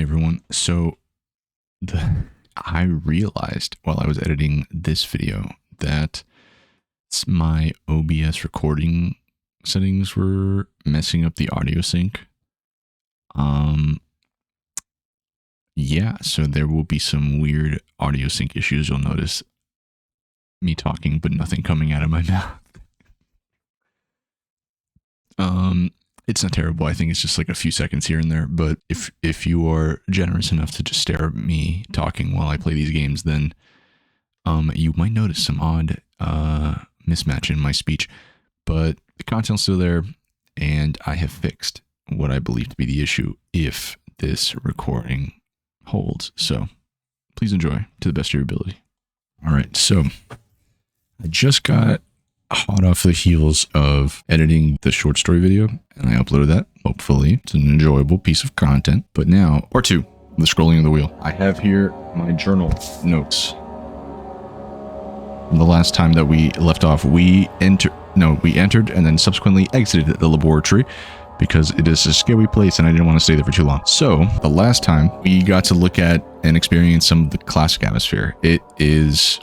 Hey everyone, so I realized while I was editing this video that my OBS recording settings were messing up the audio sync. Yeah, so there will be some weird audio sync issues. You'll notice me talking but nothing coming out of my mouth. It's not terrible. I think it's just like a few seconds here and there, but if you are generous enough to just stare at me talking while I play these games, then you might notice some odd mismatch in my speech, but the content's still there, and I have fixed what I believe to be the issue if this recording holds. So please enjoy to the best of your ability. All right, so I just got hot off the heels of editing the short story video, and I uploaded that. Hopefully it's an enjoyable piece of content. But now, part two, the scrolling of the wheel. I have here my journal notes. The last time that we left off, we entered and then subsequently exited the laboratory because it is a scary place and I didn't want to stay there for too long. So the last time we got to look at and experience some of the classic atmosphere. It is,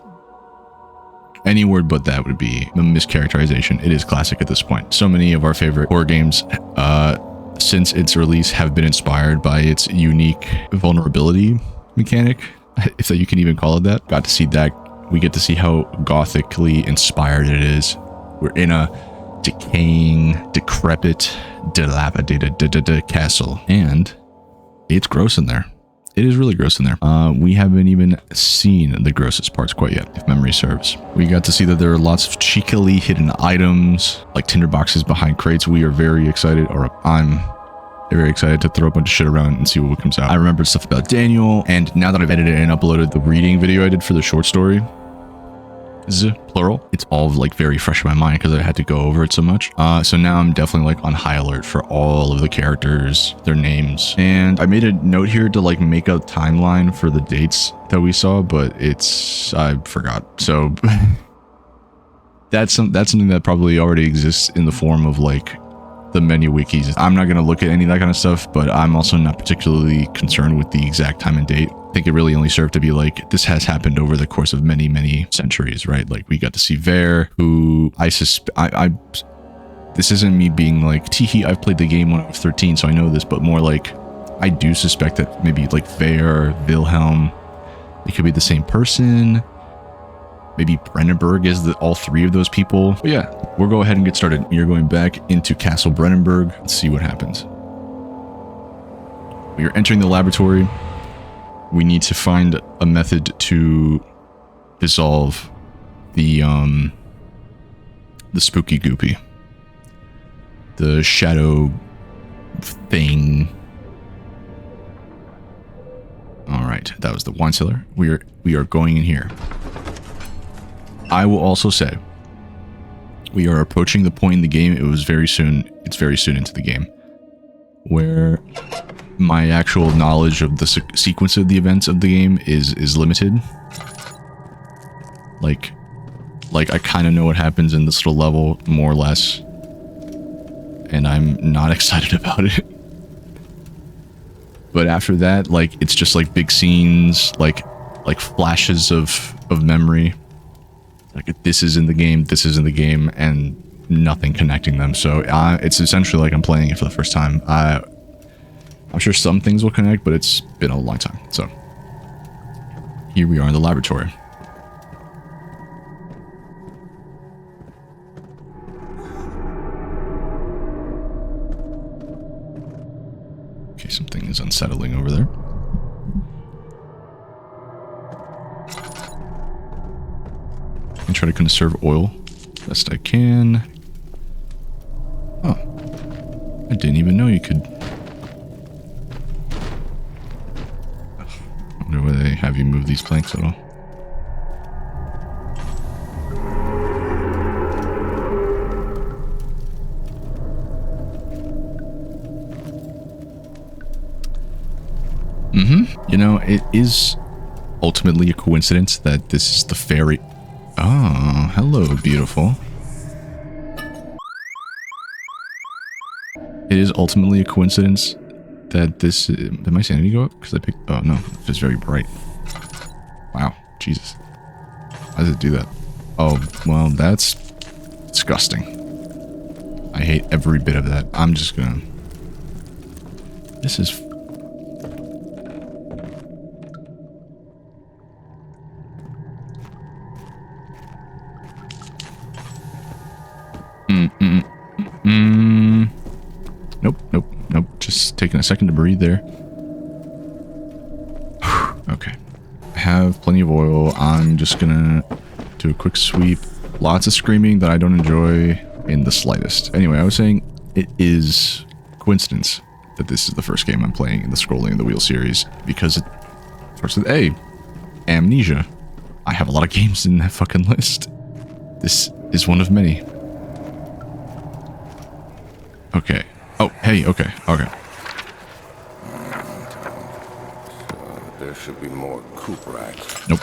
any word but that would be a mischaracterization. It is classic at this point. So many of our favorite horror games since its release have been inspired by its unique vulnerability mechanic, if that you can even call it that. Got to see that. We get to see how gothically inspired it is. We're in a decaying, decrepit, dilapidated castle, and it's gross in there. It is really gross in there. We haven't even seen the grossest parts quite yet, if memory serves. We got to see that there are lots of cheekily hidden items, like tinderboxes behind crates. We are very excited, or I'm very excited to throw a bunch of shit around and see what comes out. I remembered stuff about Daniel, and now that I've edited and uploaded the reading video I did for the short story, plural, it's all like very fresh in my mind because I had to go over it so much. So now I'm definitely like on high alert for all of the characters, their names, and I made a note here to like make a timeline for the dates that we saw, but I forgot. So that's something that probably already exists in the form of like the menu wikis. I'm not going to look at any of that kind of stuff, but I'm also not particularly concerned with the exact time and date. I think it really only served to be like, this has happened over the course of many, many centuries, right? Like we got to see Ver, who this isn't me being like, teehee, I've played the game when I was 13, so I know this, but more like, I do suspect that maybe like Ver, Wilhelm, it could be the same person. Maybe Brennenburg is all three of those people. But yeah, we'll go ahead and get started. You're going back into Castle Brennenburg. Let's see what happens. We are entering the laboratory. We need to find a method to dissolve the spooky goopy. The shadow thing. All right, that was the wine cellar. We are going in here. I will also say, we are approaching the point in the game, it's very soon into the game, where my actual knowledge of the sequence of the events of the game is limited. Like I kind of know what happens in this little level, more or less, and I'm not excited about it. But after that, like, it's just like big scenes, like flashes of memory. Like, this is in the game, and nothing connecting them. So it's essentially like I'm playing it for the first time. I'm sure some things will connect, but it's been a long time. So here we are in the laboratory. Okay, something is unsettling over there. I try to conserve oil best I can. Oh, I didn't even know you could. I wonder whether they have you move these planks at all. You know, it is ultimately a coincidence that this is the ferry. Oh, hello, beautiful. It is ultimately a coincidence that this... Did my sanity go up? Because I picked... Oh, no. It's very bright. Wow. Jesus. Why does it do that? Oh, well, that's disgusting. I hate every bit of that. I'm just gonna... This is... Nope. Just taking a second to breathe there. Okay. I have plenty of oil. I'm just gonna do a quick sweep. Lots of screaming that I don't enjoy in the slightest. Anyway, I was saying it is coincidence that this is the first game I'm playing in the Scrolling of the Wheel series because it starts with A. Amnesia. I have a lot of games in that fucking list. This is one of many. Okay. Oh, hey, okay. There should be more coop racks. Nope.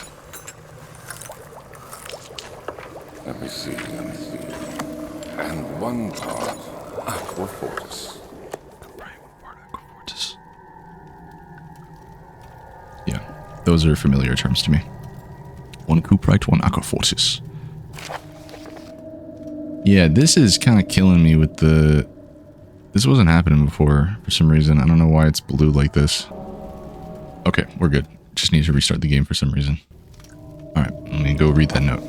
Let me see. And one part Aquafortis. Yeah, those are familiar terms to me. One Cooperite, one Aquafortis. Yeah, this is kind of killing me with the... This wasn't happening before for some reason. I don't know why it's blue like this. Okay, we're good. Just need to restart the game for some reason. Alright, let me go read that note.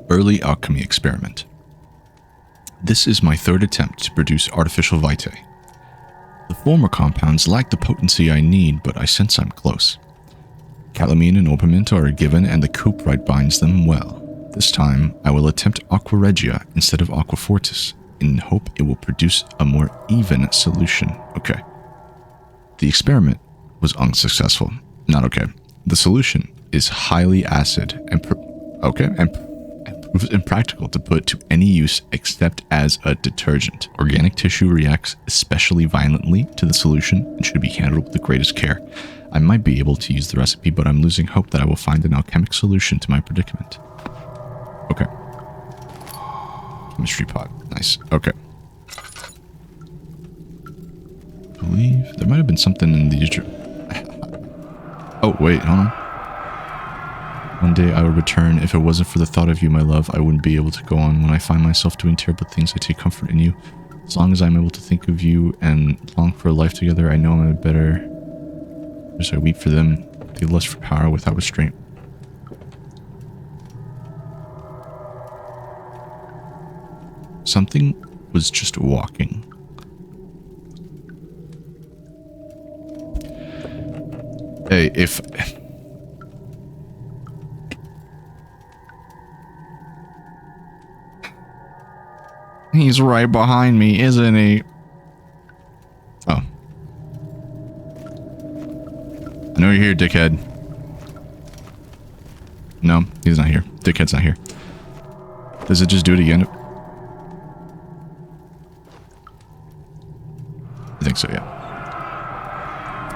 Early alchemy experiment. This is my third attempt to produce artificial vitae. The former compounds lack the potency I need, but I sense I'm close. Calamine and orpiment are a given, and the Cooperite binds them well. This time, I will attempt Aqua Regia instead of Aquafortis, in hope it will produce a more even solution. Okay. The experiment was unsuccessful. Not okay. The solution is highly acid and proves impractical to put to any use except as a detergent. Organic tissue reacts especially violently to the solution and should be handled with the greatest care. I might be able to use the recipe, but I'm losing hope that I will find an alchemic solution to my predicament. Okay. Chemistry pot. Nice. Okay. I believe there might have been something in the... Oh, wait. Hold on. One day I will return. If it wasn't for the thought of you, my love, I wouldn't be able to go on. When I find myself doing terrible things, I take comfort in you. As long as I'm able to think of you and long for a life together, I know I'm a better... As I weep for them, they lust for power without restraint. Something was just walking. Hey, if... He's right behind me, isn't he? Oh. I know you're here, dickhead. No, he's not here. Dickhead's not here. Does it just do it again? I think so, yeah.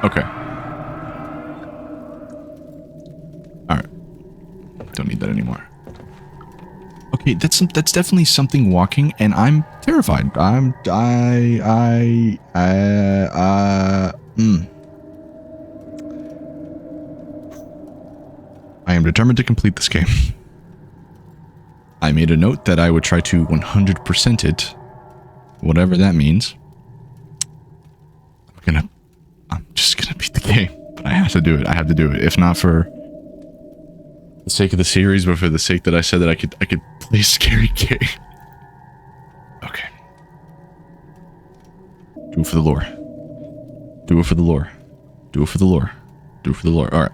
Okay. Alright. Don't need that anymore. Okay, that's definitely something walking, and I'm terrified. I am determined to complete this game. I made a note that I would try to 100% it, whatever that means. I'm just gonna beat the game, but I have to do it. I have to do it. If not for the sake of the series, but for the sake that I said that I could play a scary game. Okay. Do it for the lore. Do it for the lore. Do it for the lore. Do it for the lore. Alright.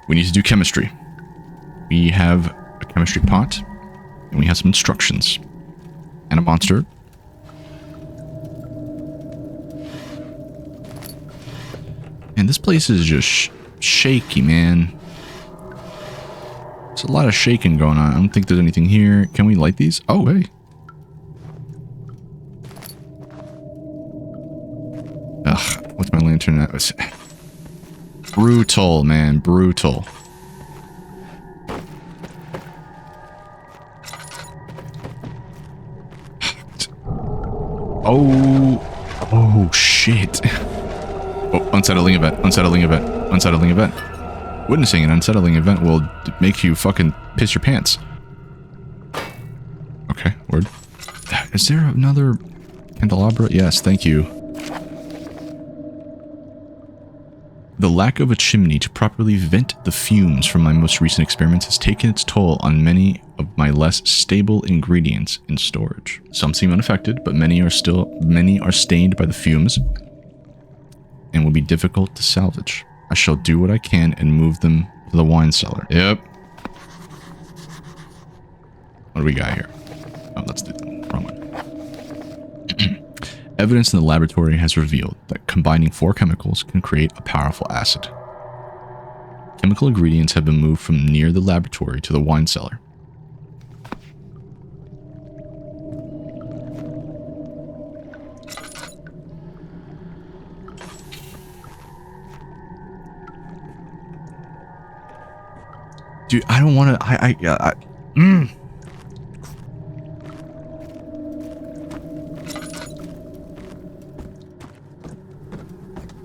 We need to do chemistry. We have a chemistry pot, and we have some instructions. And a monster. And this place is just shaky, man. There's a lot of shaking going on. I don't think there's anything here. Can we light these? Oh, hey. Ugh, what's my lantern at? Brutal, man. Brutal. Oh. Oh, shit. shit. Oh, unsettling event, unsettling event, unsettling event. Witnessing an unsettling event will make you fucking piss your pants. Okay, word. Is there another candelabra? Yes, thank you. The lack of a chimney to properly vent the fumes from my most recent experiments has taken its toll on many of my less stable ingredients in storage. Some seem unaffected, but many are stained by the fumes and will be difficult to salvage. I shall do what I can and move them to the wine cellar. Yep. What do we got here? Oh, that's the wrong one. Evidence in the laboratory has revealed that combining 4 chemicals can create a powerful acid. Chemical ingredients have been moved from near the laboratory to the wine cellar. Dude, I don't want to.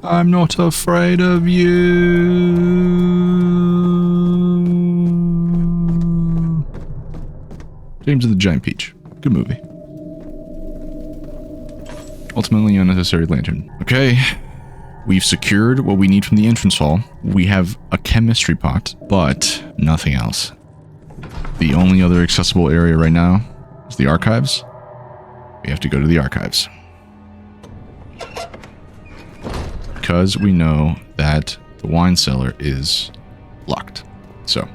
I'm not afraid of you. James and the Giant Peach. Good movie. Ultimately, unnecessary lantern. Okay. We've secured what we need from the entrance hall. We have a chemistry pot, but nothing else. The only other accessible area right now is the archives. We have to go to the archives. Because we know that the wine cellar is locked. So,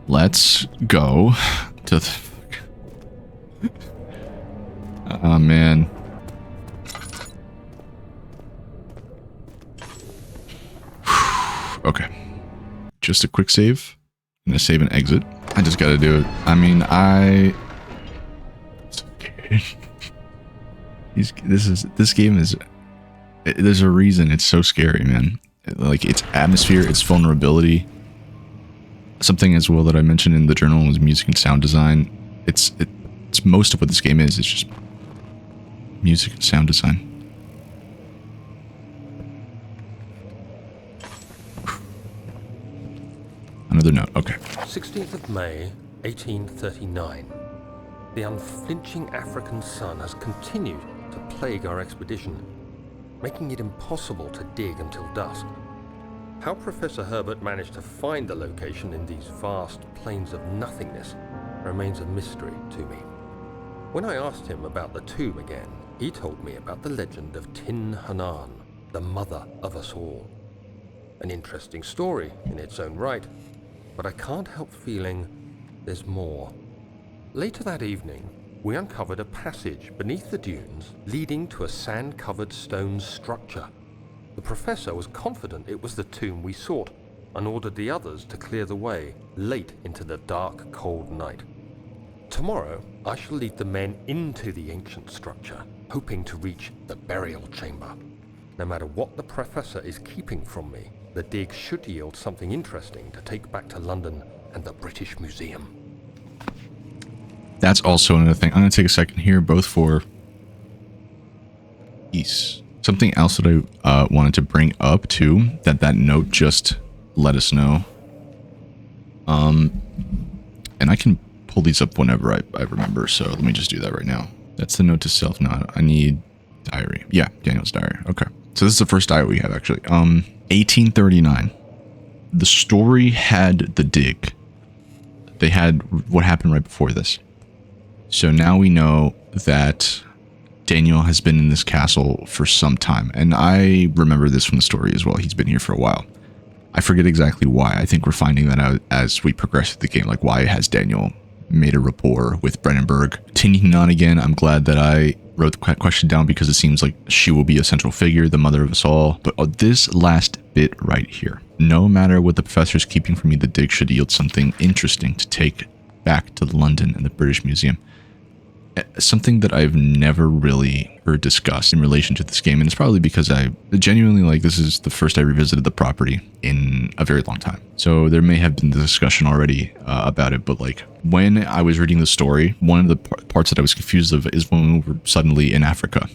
let's go to the... Oh, man. Okay. Just a quick save. I'm gonna save and exit. I just gotta do it. I mean, this game is, there's a reason it's so scary, man. Like, its atmosphere, its vulnerability. Something as well that I mentioned in the journal was music and sound design. It's most of what this game is. It's just music and sound design. Another note, okay. 16th of May, 1839. The unflinching African sun has continued to plague our expedition, making it impossible to dig until dusk. How Professor Herbert managed to find the location in these vast plains of nothingness remains a mystery to me. When I asked him about the tomb again, he told me about the legend of Tin Hanan, the mother of us all. An interesting story in its own right, but I can't help feeling there's more. Later that evening, we uncovered a passage beneath the dunes leading to a sand-covered stone structure. The professor was confident it was the tomb we sought and ordered the others to clear the way late into the dark, cold night. Tomorrow, I shall lead the men into the ancient structure, hoping to reach the burial chamber. No matter what the professor is keeping from me, the dig should yield something interesting to take back to London and the British Museum. That's also another thing. I'm going to take a second here, both for peace. Something else that I wanted to bring up too, that note just let us know. And I can pull these up whenever I remember, so let me just do that right now. That's the note to self. Now I need diary. Yeah, Daniel's diary. Okay. So this is the first diary we have, actually. 1839. The story had the dig. They had what happened right before this. So now we know that Daniel has been in this castle for some time. And I remember this from the story as well. He's been here for a while. I forget exactly why. I think we're finding that out as we progress through the game. Like, why has Daniel made a rapport with Brennenburg? Continuing on again, I'm glad that I wrote the question down because it seems like she will be a central figure, the mother of us all. But this last bit right here. No matter what the professor is keeping from me, the dig should yield something interesting to take back to London and the British Museum. Something that I've never really ever discussed in relation to this game. And it's probably because I genuinely, like, this is the first I revisited the property in a very long time. So there may have been the discussion already about it, but like when I was reading the story, one of the parts that I was confused of is when we were suddenly in Africa.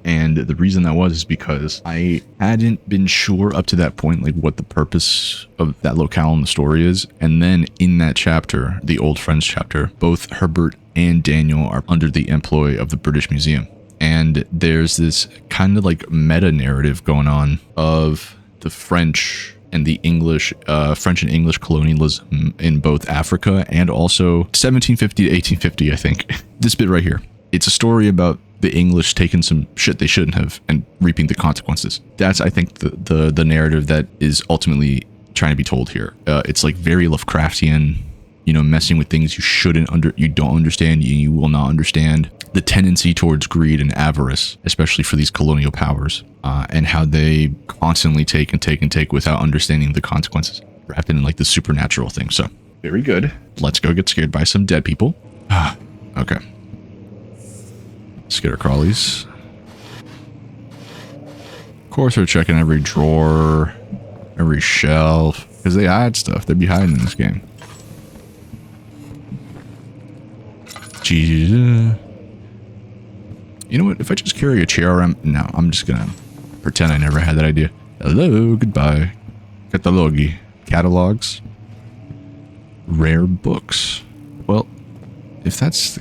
And the reason that was is because I hadn't been sure up to that point, like what the purpose of that locale in the story is. And then in that chapter, the Old Friends chapter, both Herbert and Daniel are under the employ of the British Museum. And there's this kind of like meta narrative going on of the French and the English, French and English colonialism in both Africa and also 1750 to 1850, I think. This bit right here. It's a story about the English taking some shit they shouldn't have and reaping the consequences. That's, I think, the narrative that is ultimately trying to be told here. It's like very Lovecraftian, you know, messing with things you don't understand, you will not understand. The tendency towards greed and avarice, especially for these colonial powers, and how they constantly take and take and take without understanding the consequences, wrapped in like the supernatural thing. So, very good. Let's go get scared by some dead people. Okay. Skitter crawlies. Of course, we're checking every drawer, every shelf, because they hide stuff. They'd be hiding in this game. Jesus. You know what? If I just carry a chair around... No, I'm just gonna pretend I never had that idea. Hello, goodbye. Catalogi. Catalogs. Rare books. Well, if that's...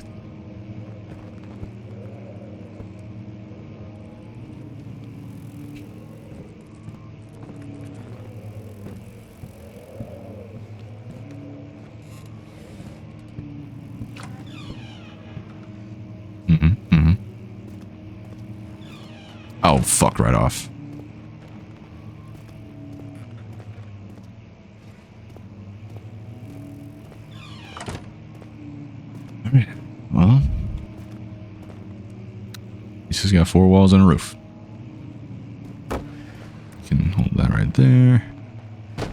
Oh, fuck right off. Alright, well. This has got 4 walls and a roof. Can hold that right there. I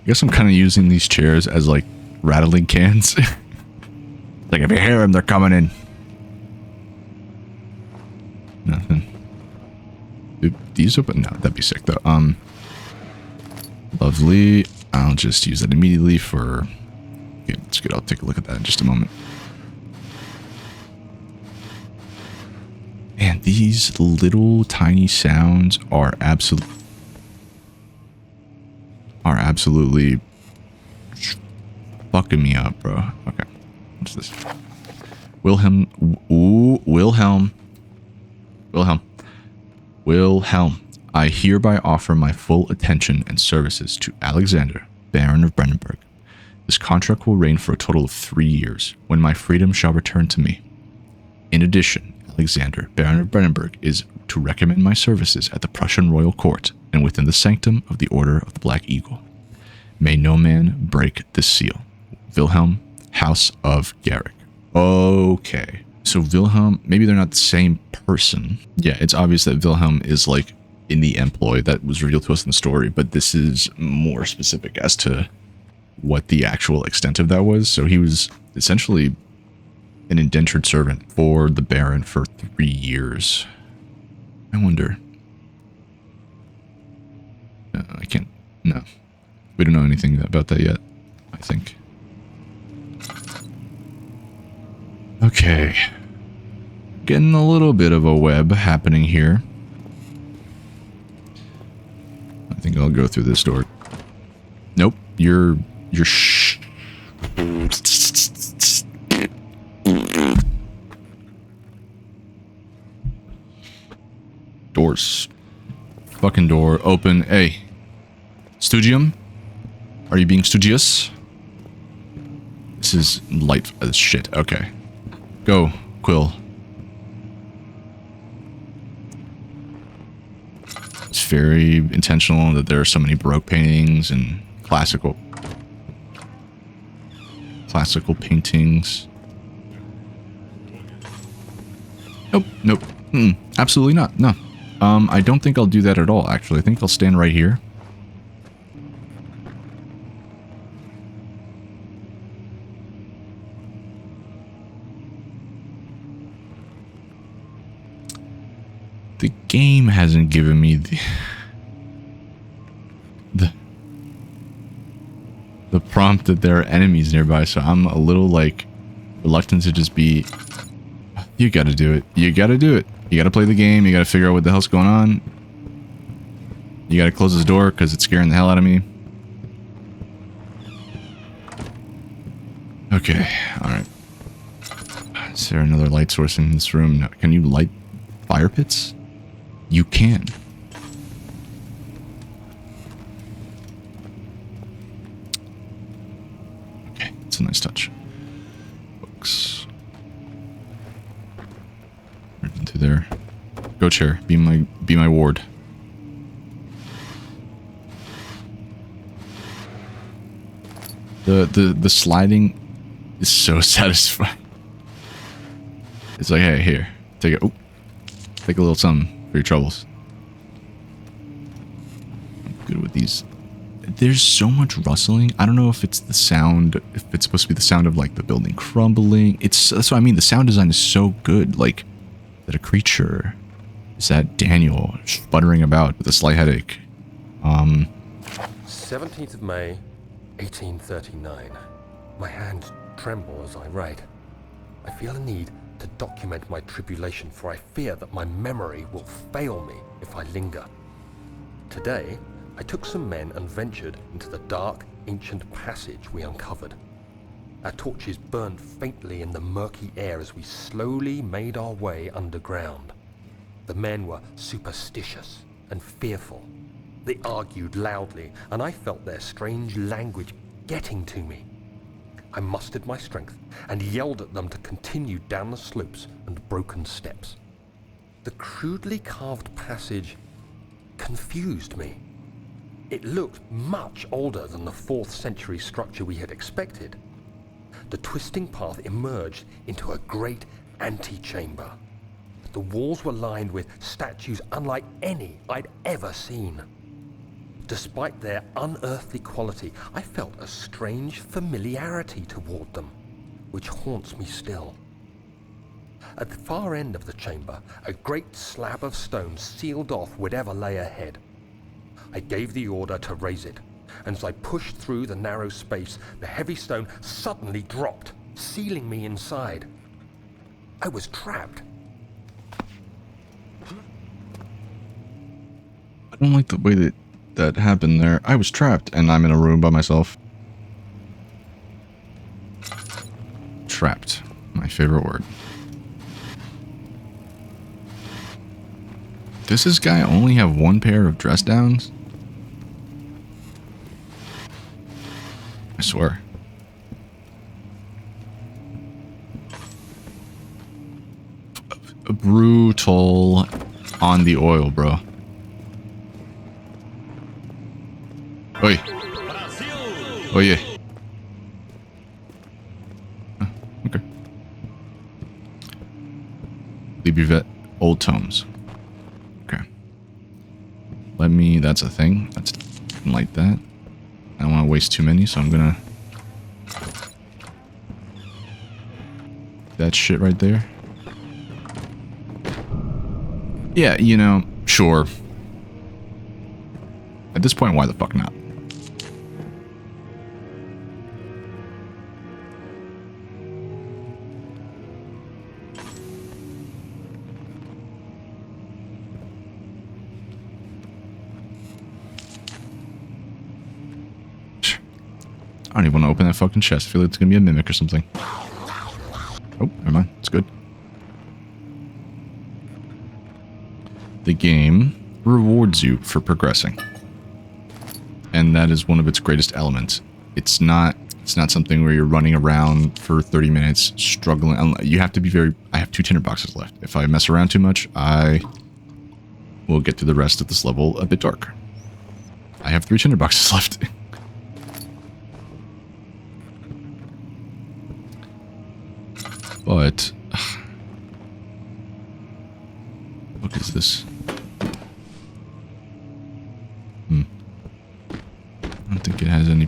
guess I'm kind of using these chairs as like rattling cans. Like if you hear them, they're coming in. Nothing. These open? No, that'd be sick though. Lovely. I'll just use that immediately for... Okay, that's good. I'll take a look at that in just a moment. Man, these little tiny sounds are absolutely fucking me up, bro. Okay, what's this? Wilhelm. Ooh, Wilhelm. I hereby offer my full attention and services to Alexander, Baron of Brennenburg. This contract will reign for a total of 3 years, when my freedom shall return to me. In addition, Alexander, Baron of Brennenburg, is to recommend my services at the Prussian royal court and within the sanctum of the Order of the Black Eagle. May no man break this seal. Wilhelm, House of Garrick. Okay. So Wilhelm, maybe they're not the same person. Yeah, it's obvious that Wilhelm is like in the employ that was revealed to us in the story, but this is more specific as to what the actual extent of that was. So he was essentially an indentured servant for the Baron for 3 years. I wonder. I can't. No. We don't know anything about that yet, I think. Okay. Getting a little bit of a web happening here. I think I'll go through this door. Nope. You're Doors. Fucking door. Open. Hey. Studium? Are you being studious? This is light as shit. Okay. Go, Quill. It's very intentional that there are so many Baroque paintings and classical paintings. Nope. Absolutely not. No. I don't think I'll do that at all, actually. I think I'll stand right here. The game hasn't given me the prompt that there are enemies nearby, so I'm a little like reluctant to just be. You gotta do it. You gotta do it. You gotta play the game. You gotta figure out what the hell's going on. You gotta close this door because it's scaring the hell out of me. Okay, alright. Is there another light source in this room? No. Can you light fire pits? You can. Okay, it's a nice touch. Books. Right into there. Go chair. Be my ward. The sliding is so satisfying. It's like, hey, here, take a little something for your troubles. I'm good with these. There's so much rustling. I don't know if it's the sound, if it's supposed to be the sound of like the building crumbling. That's what I mean. The sound design is so good. Like, is that a creature? Is that Daniel sputtering about with a slight headache? 17th of May, 1839. My hands tremble as I write. I feel a need to document my tribulation, for I fear that my memory will fail me if I linger. Today, I took some men and ventured into the dark, ancient passage we uncovered. Our torches burned faintly in the murky air as we slowly made our way underground. The men were superstitious and fearful. They argued loudly, and I felt their strange language getting to me. I mustered my strength and yelled at them to continue down the slopes and broken steps. The crudely carved passage confused me. It looked much older than the 4th century structure we had expected. The twisting path emerged into a great antechamber. The walls were lined with statues unlike any I'd ever seen. Despite their unearthly quality, I felt a strange familiarity toward them, which haunts me still. At the far end of the chamber, a great slab of stone sealed off whatever lay ahead. I gave the order to raise it, and as I pushed through the narrow space, the heavy stone suddenly dropped, sealing me inside. I was trapped. I don't like the way that happened there. I was trapped, and I'm in a room by myself. Trapped. My favorite word. Does this guy only have one pair of dress downs? I swear. Brutal on the oil, bro. Oi. Oh yeah. Oh, okay. Libuvet old tomes. Okay. Let me, that's a thing. That's like that. I don't want to waste too many, so I'm gonna that shit right there. Yeah, you know, sure. At this point, why the fuck not? I don't even want to open that fucking chest. I feel like it's gonna be a mimic or something. Oh, never mind. It's good. The game rewards you for progressing. And that is one of its greatest elements. It's not something where you're running around for 30 minutes struggling. You have to be very... I have 2 tinderboxes left. If I mess around too much, I will get through the rest of this level a bit darker. I have 3 tinderboxes left. But... what is this? I don't think it has any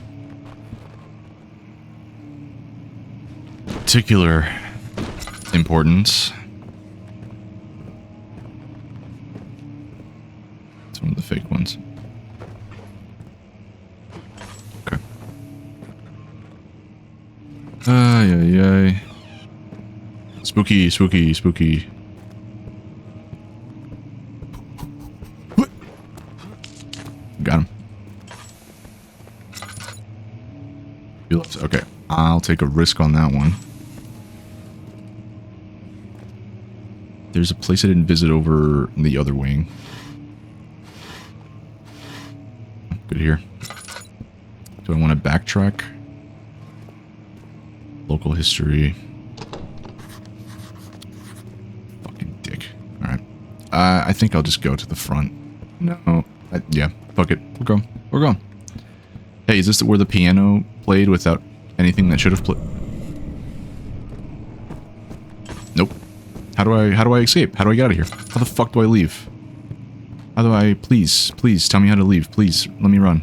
particular importance. Ay, ay, ay. Spooky, spooky, spooky. Got him. Okay, I'll take a risk on that one. There's a place I didn't visit over in the other wing. Good here. Do I want to backtrack? Local history. Fucking dick. Alright. I think I'll just go to the front. No. Yeah, fuck it. We're going. We're going. Hey, is this where the piano played without anything that should have played? Nope. How do I escape? How do I get out of here? How the fuck do I leave? How do I... Please tell me how to leave. Please, let me run.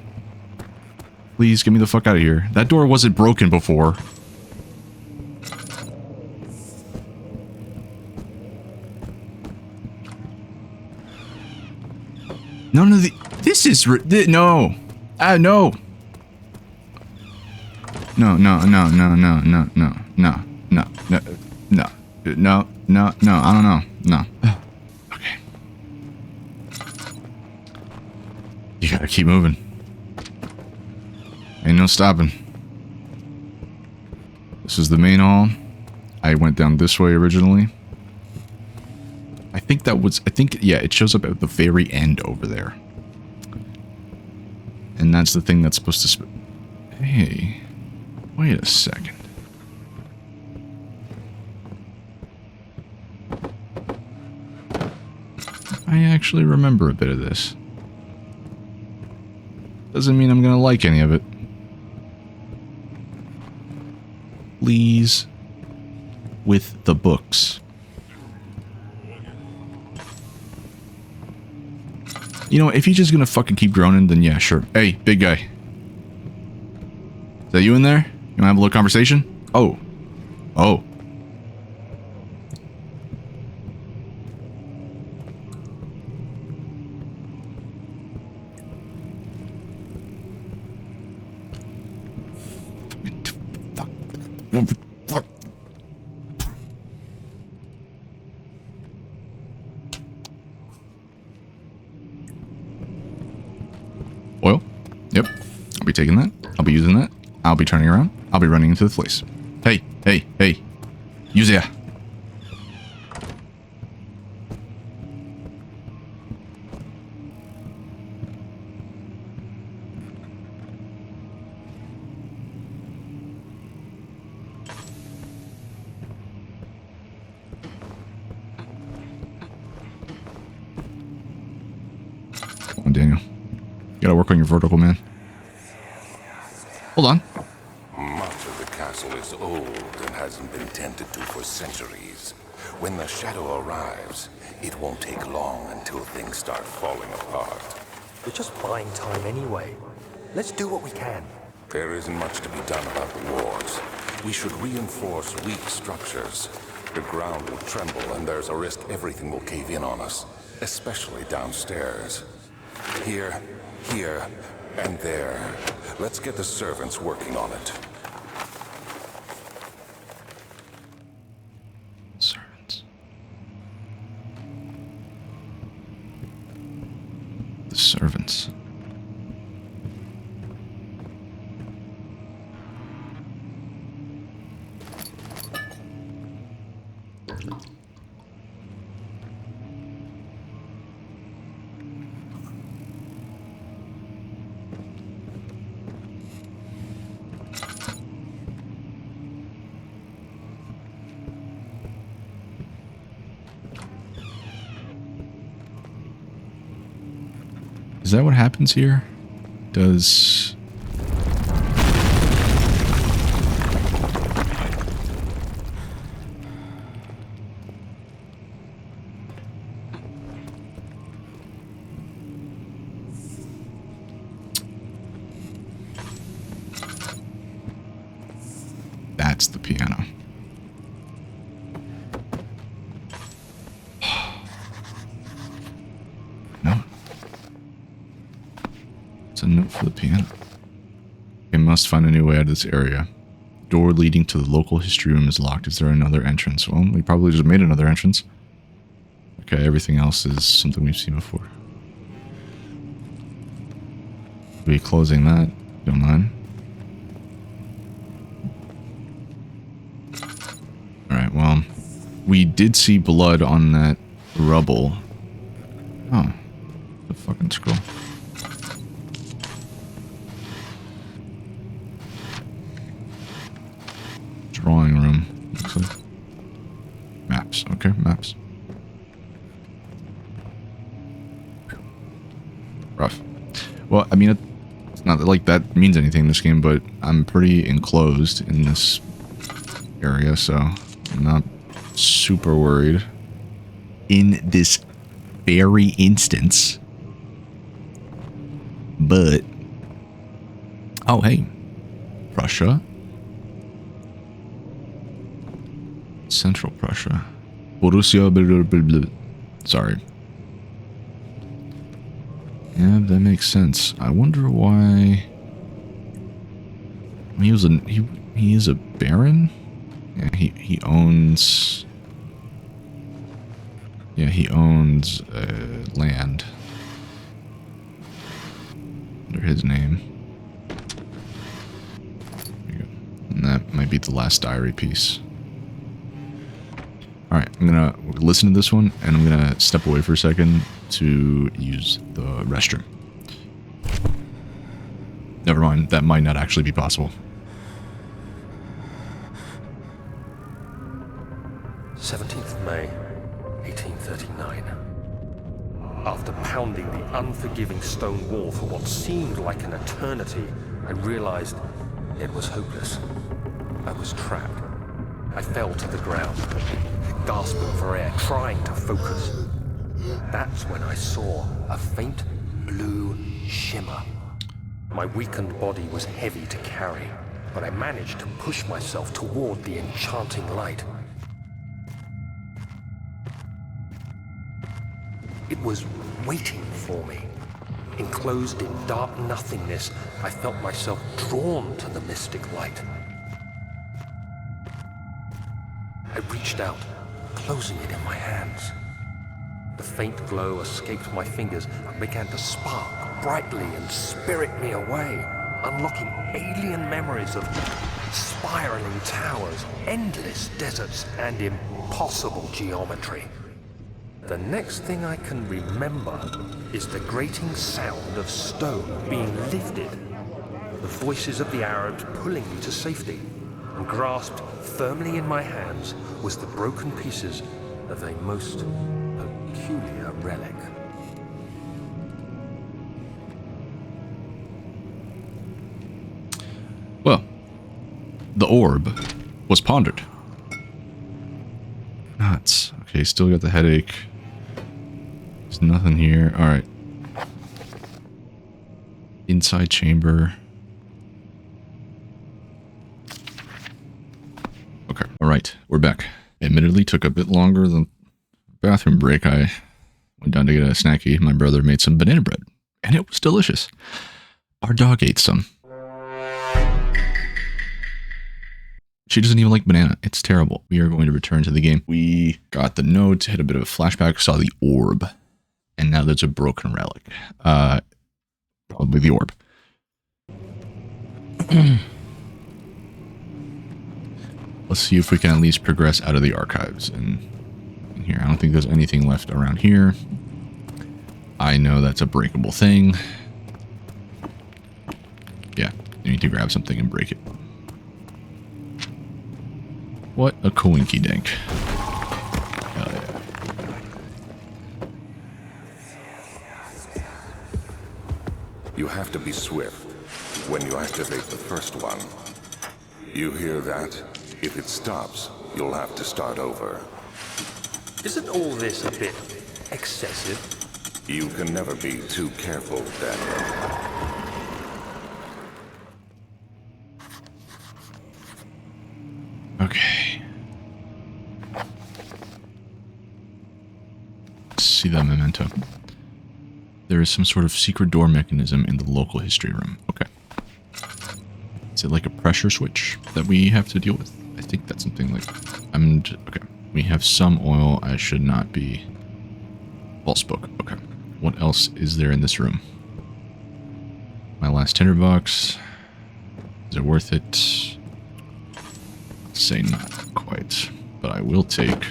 Please, get me the fuck out of here. That door wasn't broken before. None of the... This is... No. No. No. No, no, no, no, no, no, no, no, no, no, no, no, no, I don't know. No. Okay. You gotta keep moving. Ain't no stopping. This is the main hall. I went down this way originally. I think that was... yeah, it shows up at the very end over there. And that's the thing that's supposed to... Hey... Wait a second. I actually remember a bit of this. Doesn't mean I'm gonna like any of it. Please. With the books. You know, if you're just gonna fucking keep groaning, then yeah, sure. Hey, big guy. Is that you in there? You wanna have a little conversation? Oh. Oh. Fuck. Oil? Yep. I'll be taking that. I'll be using that. I'll be turning around. I'll be running into the place. Hey, hey, hey. Use ya. Come on, Daniel. You gotta work on your vertical, man. Hold on. Much of the castle is old and hasn't been tended to for centuries. When the shadow arrives, it won't take long until things start falling apart. We're just buying time anyway. Let's do what we can. There isn't much to be done about the walls. We should reinforce weak structures. The ground will tremble and there's a risk everything will cave in on us, especially downstairs. Here, and there. Let's get the servants working on it. Servants. The servants. Is that what happens here? Does... That's the piano. No. It's a note for the piano. I must find a new way out of this area. Door leading to the local history room is locked. Is there another entrance? Well, we probably just made another entrance. Okay, everything else is something we've seen before. We'll be closing that. Don't mind. Alright, well, we did see blood on that rubble. Oh, the fucking scroll. Drawing room. Looks like. Maps. Okay, maps. Rough. Well, I mean, it's not like that means anything in this game, but I'm pretty enclosed in this area, so I'm not super worried. In this very instance. But... oh, hey. Prussia. Central Prussia. Borussia... blah, blah, blah. Sorry. Yeah, that makes sense. I wonder why... he was a... he is a baron? Yeah, he owns... yeah, he owns land under his name. There you go. And that might be the last diary piece. Alright, I'm gonna listen to this one, and I'm gonna step away for a second to use the restroom. Never mind, that might not actually be possible. 17th of May, 1839. After pounding the unforgiving stone wall for what seemed like an eternity, I realized it was hopeless. I was trapped. I fell to the ground, gasping for air, trying to focus. That's when I saw a faint blue shimmer. My weakened body was heavy to carry, but I managed to push myself toward the enchanting light. It was waiting for me. Enclosed in dark nothingness, I felt myself drawn to the mystic light. I reached out, closing it in my hands. The faint glow escaped my fingers and began to spark brightly and spirit me away, unlocking alien memories of spiraling towers, endless deserts, and impossible geometry. The next thing I can remember is the grating sound of stone being lifted, the voices of the Arabs pulling me to safety, and grasped firmly in my hands was the broken pieces of a most peculiar relic. Well, the orb was pondered. Nuts. Okay, still got the headache. There's nothing here. Alright. Inside chamber. Okay, alright. We're back. Admittedly, took a bit longer than bathroom break. I went down to get a snacky. My brother made some banana bread, and it was delicious. Our dog ate some. She doesn't even like banana. It's terrible. We are going to return to the game. We got the note, hit a bit of a flashback, saw the orb, and now there's a broken relic. Probably the orb. Let's see if we can at least progress out of the archives in here. I don't think there's anything left around here. I know that's a breakable thing. Yeah, you need to grab something and break it. What a coinky dink. Hell yeah. You have to be swift when you activate the first one. You hear that? If it stops, you'll have to start over. Isn't all this a bit excessive? You can never be too careful, Daniel. Okay. See that memento. There is some sort of secret door mechanism in the local history room. Okay. Is it like a pressure switch that we have to deal with? I think that's something like... okay. We have some oil. I should not be... False book. Okay. What else is there in this room? My last tinderbox. Is it worth it? I'll say not quite. But I will take...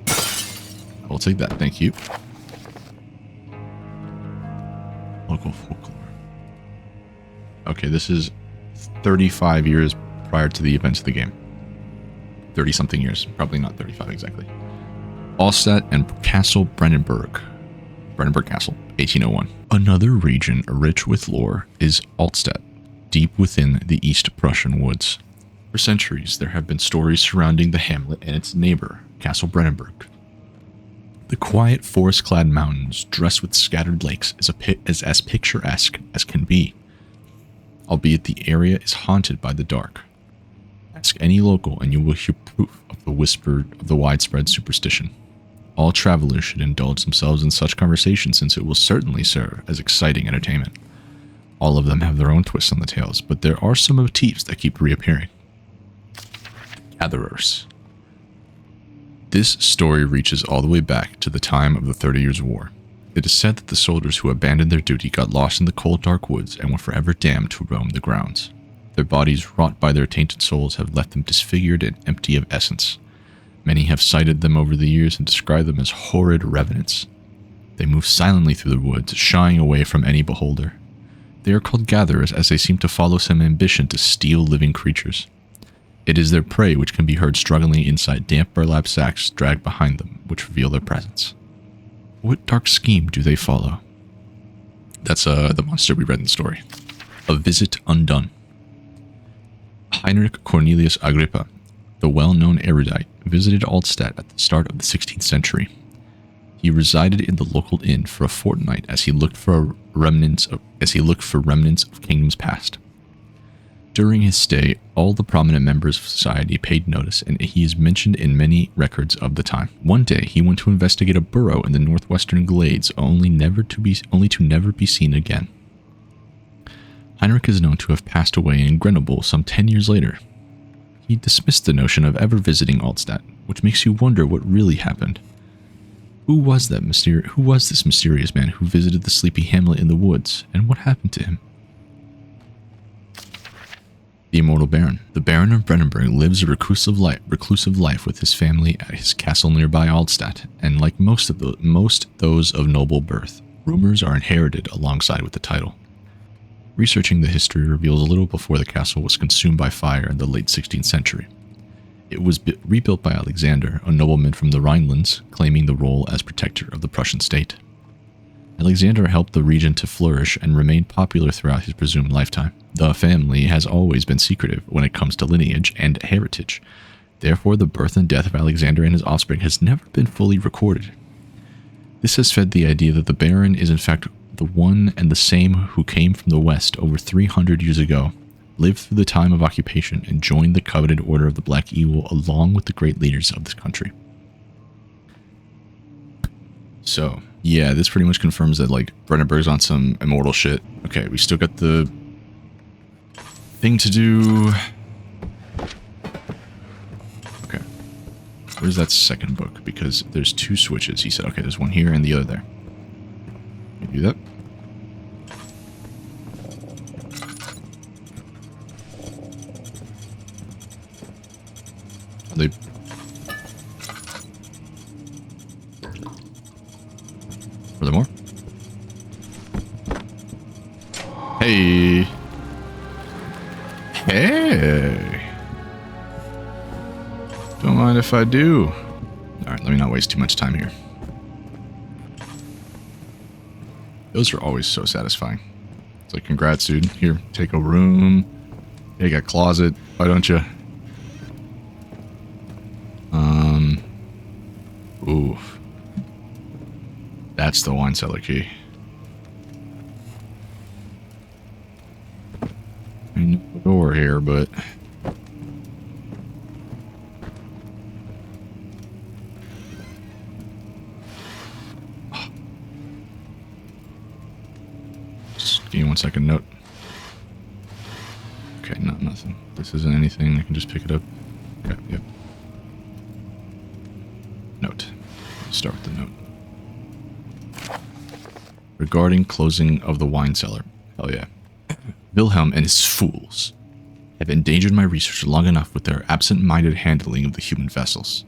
I will take that. Thank you. Local folklore. Okay, this is 35 years prior to the events of the game. 30-something years. Probably not 35 exactly. Alstadt and Castle Brennenburg. Brennenburg Castle, 1801. Another region rich with lore is Alstadt, deep within the East Prussian woods. For centuries, there have been stories surrounding the hamlet and its neighbor, Castle Brennenburg. The quiet forest-clad mountains, dressed with scattered lakes, is as picturesque as can be. Albeit the area is haunted by the dark. Ask any local and you will hear proof of the widespread superstition. All travelers should indulge themselves in such conversation since it will certainly serve as exciting entertainment. All of them have their own twists on the tales, but there are some motifs that keep reappearing. Gatherers. This story reaches all the way back to the time of the 30 Years' War. It is said that the soldiers who abandoned their duty got lost in the cold, dark woods and were forever damned to roam the grounds. Their bodies, wrought by their tainted souls, have left them disfigured and empty of essence. Many have cited them over the years and described them as horrid revenants. They move silently through the woods, shying away from any beholder. They are called gatherers as they seem to follow some ambition to steal living creatures. It is their prey which can be heard struggling inside damp burlap sacks dragged behind them, which reveal their presence. What dark scheme do they follow? That's the monster we read in the story. A Visit Undone. Heinrich Cornelius Agrippa, the well-known erudite, visited Alstadt at the start of the 16th century. He resided in the local inn for a fortnight as he looked for remnants of kingdoms past. During his stay, all the prominent members of society paid notice, and he is mentioned in many records of the time. One day, he went to investigate a burrow in the northwestern glades, only to never be seen again. Heinrich is known to have passed away in Grenoble some 10 years later. He dismissed the notion of ever visiting Alstadt, which makes you wonder what really happened. Who was this mysterious man who visited the sleepy hamlet in the woods, and what happened to him? The Immortal Baron. The Baron of Brennenburg lives a reclusive life with his family at his castle nearby Alstadt, and like most those of noble birth, rumors are inherited alongside with the title. Researching the history reveals a little before the castle was consumed by fire in the late 16th century. It was rebuilt by Alexander, a nobleman from the Rhinelands, claiming the role as protector of the Prussian state. Alexander helped the region to flourish and remained popular throughout his presumed lifetime. The family has always been secretive when it comes to lineage and heritage. Therefore, the birth and death of Alexander and his offspring has never been fully recorded. This has fed the idea that the Baron is in fact the one and the same who came from the west over 300 years ago, lived through the time of occupation, and joined the coveted Order of the Black Eagle along with the great leaders of this country. So, yeah, this pretty much confirms that, like, Brennenburg's on some immortal shit. Okay, we still got the thing to do. Okay. Where's that second book? Because there's two switches. He said, okay, there's one here and the other there. Can you do that? Are they... Are there more? Hey. Hey. Don't mind if I do. Alright, let me not waste too much time here. Those are always so satisfying. It's like, congrats, dude. Here, take a room. Hey, you got a closet. Why don't you? Oof. That's the wine cellar key. No door here, but... Just give me 1 second, note. Nothing. This isn't anything. I can just pick it up. Yeah, yep. Note. Let's start with the note. Regarding closing of the wine cellar. Hell yeah. Wilhelm and his fools have endangered my research long enough with their absent-minded handling of the human vessels.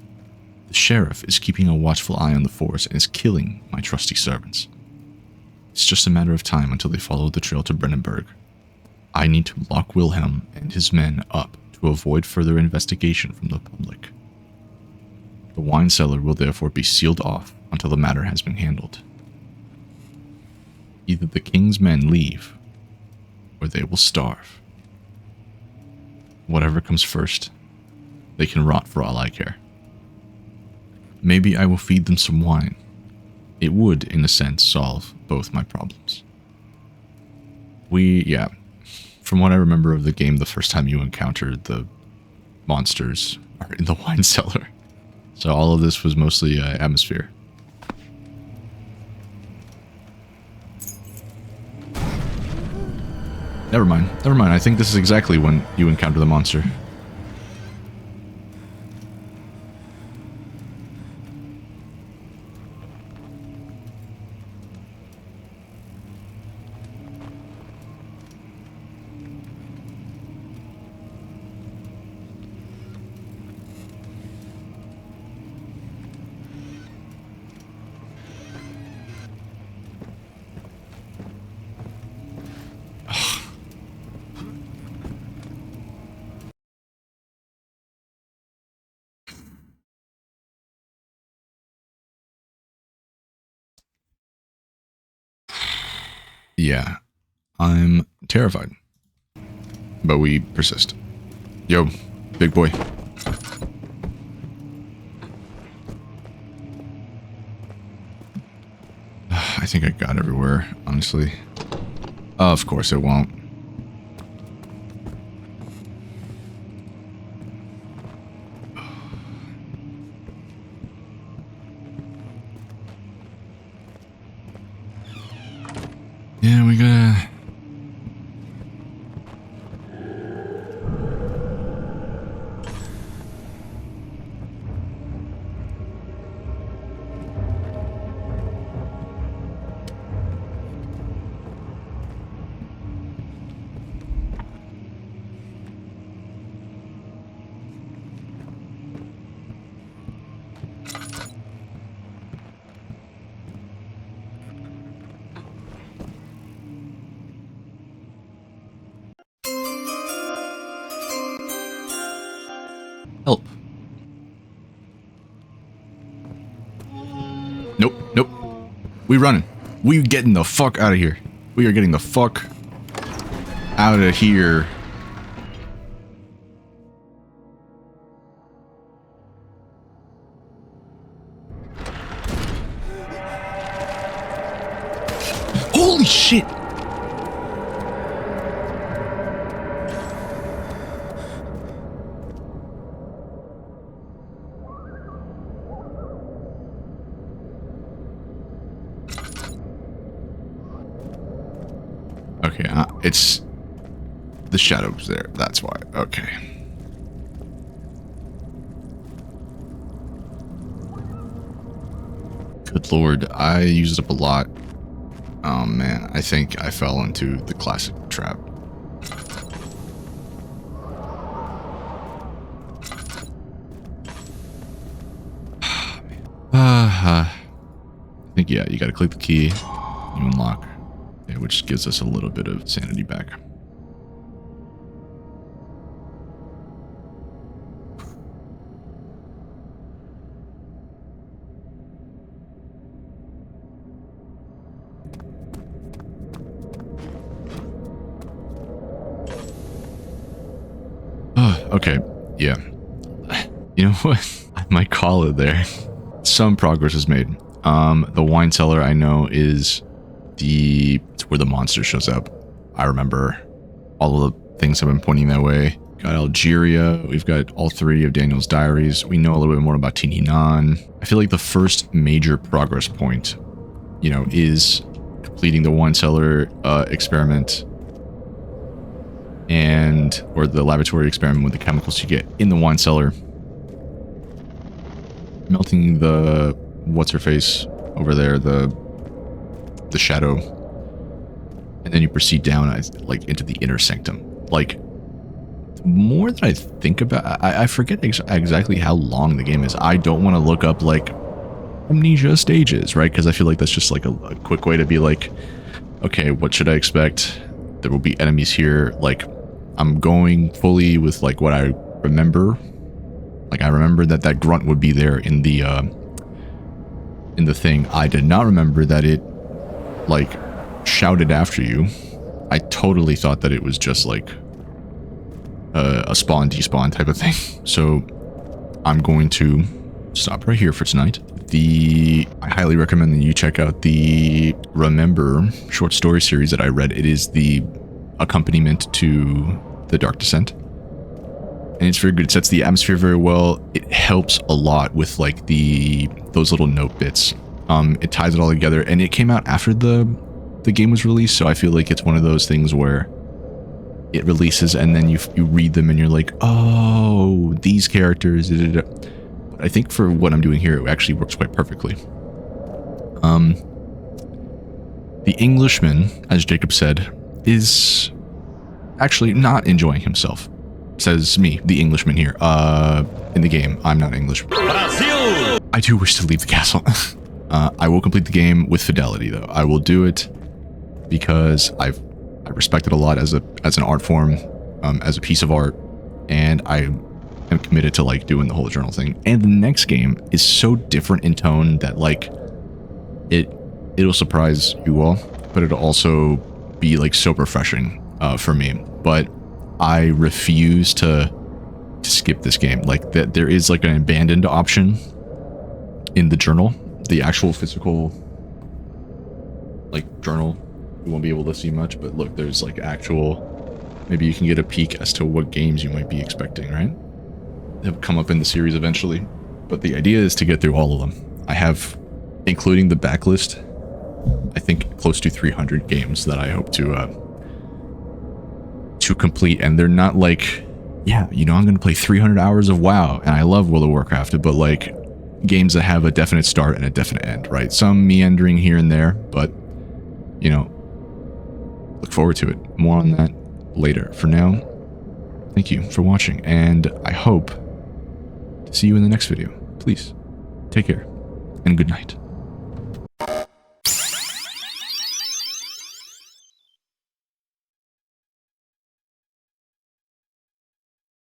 The sheriff is keeping a watchful eye on the force and is killing my trusty servants. It's just a matter of time until they follow the trail to Brennenburg. I need to lock Wilhelm and his men up to avoid further investigation from the public. The wine cellar will therefore be sealed off until the matter has been handled. Either the king's men leave, or they will starve. Whatever comes first, they can rot for all I care. Maybe I will feed them some wine. It would, in a sense, solve both my problems. From what I remember of the game, the first time you encountered the monsters are in the wine cellar. So all of this was mostly atmosphere. Never mind. I think this is exactly when you encounter the monster. Yeah, I'm terrified. But we persist. Yo, big boy. I think I got everywhere, honestly. Of course it won't. Yeah, we gotta... Help. Nope. We running. We getting the fuck out of here. We are getting the fuck out of here. Holy shit! Okay, it's the shadows there. That's why. Okay. Good lord, I used up a lot. Oh man, I think I fell into the classic trap. I think, yeah, you gotta click the key, you unlock. Which gives us a little bit of sanity back. Okay, yeah. You know what? I might call it there. Some progress is made. The wine cellar I know is it's where the monster shows up. I remember all of the things have been pointing that way. Got Algeria. We've got all three of Daniel's diaries. We know a little bit more about Tininan. I feel like the first major progress point, you know, is completing the wine cellar experiment. or the laboratory experiment with the chemicals you get in the wine cellar. Melting the what's-her-face over there, the shadow. And then you proceed down like into the inner sanctum. Like, the more that I think about, I forget exactly how long the game is. I don't want to look up like Amnesia stages, right? Because I feel like that's just like a quick way to be like, okay, what should I expect? There will be enemies here. Like, I'm going fully with like what I remember. Like, I remember that grunt would be there in the thing. I did not remember that it like shouted after you. I totally thought that it was just like a spawn despawn type of thing. So I'm going to stop right here for tonight. I highly recommend that you check out the Remember short story series that I read. It is the accompaniment to The Dark Descent. And it's very good. It sets the atmosphere very well. It helps a lot with like those little note bits. It ties it all together, and it came out after the game was released, so I feel like it's one of those things where it releases and then you read them and you're like, oh, these characters. But I think for what I'm doing here, it actually works quite perfectly. The Englishman, as Jacob said, is actually not enjoying himself. Says me, the Englishman here, in the game. I'm not English. Brazil! I do wish to leave the castle. I will complete the game with fidelity, though. I will do it because I respect it a lot as an art form, as a piece of art, and I am committed to like doing the whole journal thing. And the next game is so different in tone that like it'll surprise you all, but it'll also be like so refreshing for me. But I refuse to skip this game. Like that, there is like an abandoned option in the journal, the actual physical like journal. You won't be able to see much, but look, there's like actual. Maybe you can get a peek as to what games you might be expecting, right? They'll come up in the series eventually, but the idea is to get through all of them. I have, including the backlist, I think close to 300 games that I hope to complete, and they're not like, yeah, you know, I'm going to play 300 hours of WoW, and I love World of Warcraft, but like games that have a definite start and a definite end, right? Some meandering here and there, but you know, look forward to it. More on that later. For now, thank you for watching, and I hope to see you in the next video. Please, take care, and good night.